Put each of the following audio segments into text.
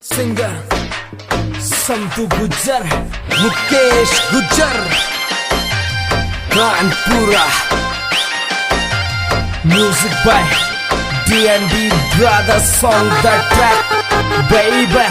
Singer Santu Gujjar, Mukesh Gujjar, Kanpura. Music by D&D Brothers, song the track baby।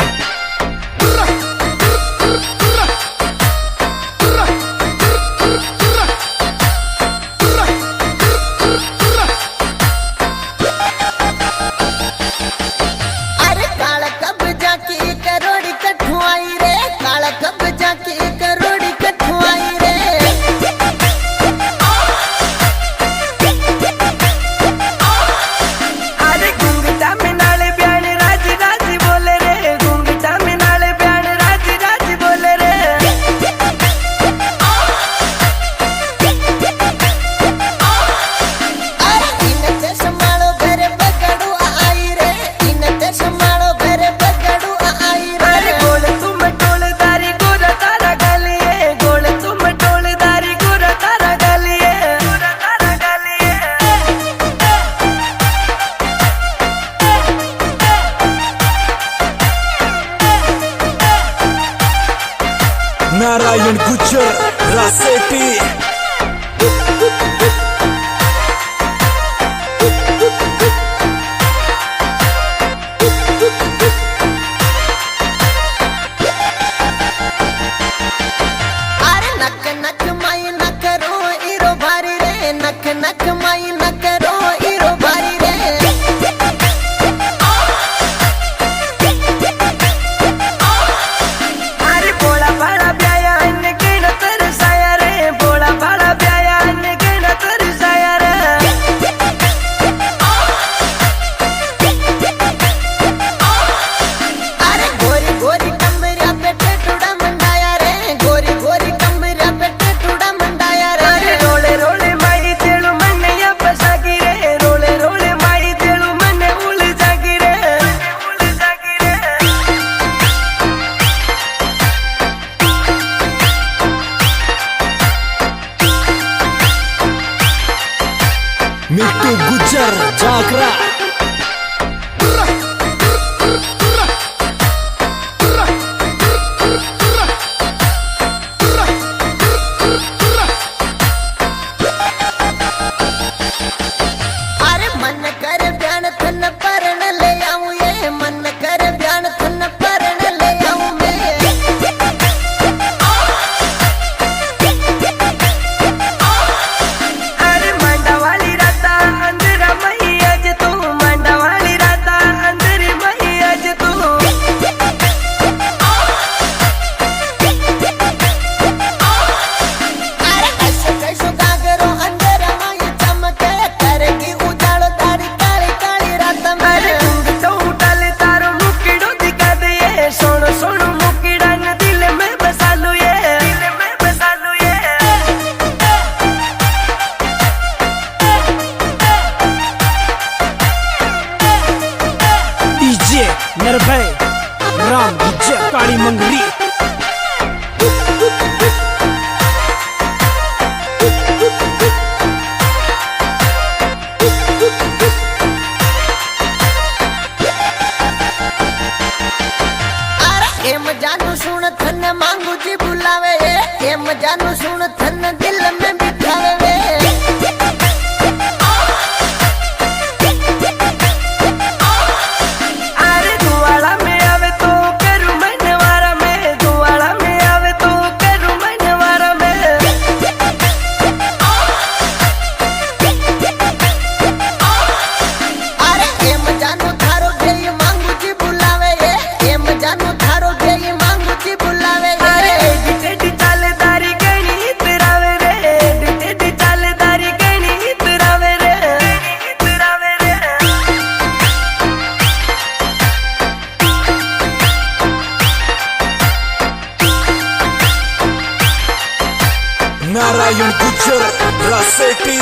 Narayan Gujjar Raseti. अरे नक नक माई नक रो इरो भारी रे, नक नक माई नक रो इरो भारी रे। अरे बोला बड़ा ब्याया इन गिन तरसाया रे, बोला बड़ा ब्याया इन गिन तरसाया रे। अरे गोरी गोरी कमरिया पे टेटुड़ा मंडाया रे, गोरी गोरी कमरिया पे टेटुड़ा मंडाया रे। अरे रोले रोले माई तेलु मने या पसागी रे, रोले रोले माई तेलु मने उल जागी रे, उल जागी रे। मिट्टू गुज्जर जागरा। अरे मन कर ब्यान थन परन ले आऊं ये, मन कर ब्यान थन परन ले आऊं मैं। अरे मंडा वाली राता अंदर मई आज तू, मंडा वाली राता अंदर मई आज तू। अरे ऐसे कैसो गागरो अंदर मई चमके, करेगी उजाड़ो तारी काली काली रात में। अरे गुंग तो उठाले तारो मुकिड़ो दिखा दे ये, सोनो सोनो मुकिड़ा न दिल में बसा लूं ये, दिल में बसा लूं ये। डीजे निर्भय राम गुज्जर काली मंगली। अरे एम जानू सुन थन मांगू जी बुलावे ये, एम जानू सुन थन दिल में बिठावे वे। अरे दुआला में आवे तो करू मनवारा में, दुआला में आवे तो करू मनवारा में। अरे एम जानू थारो गई मांगू जी बुलावे ये, एम जानू थारो गई मांगू जी बुलावे ये। अरे एडी चालेदारी गणी इतरावे रे, एडी चालेदारी गणी इतरावे रे, इतरावे रे। नारायण गुज्जर रासेटी।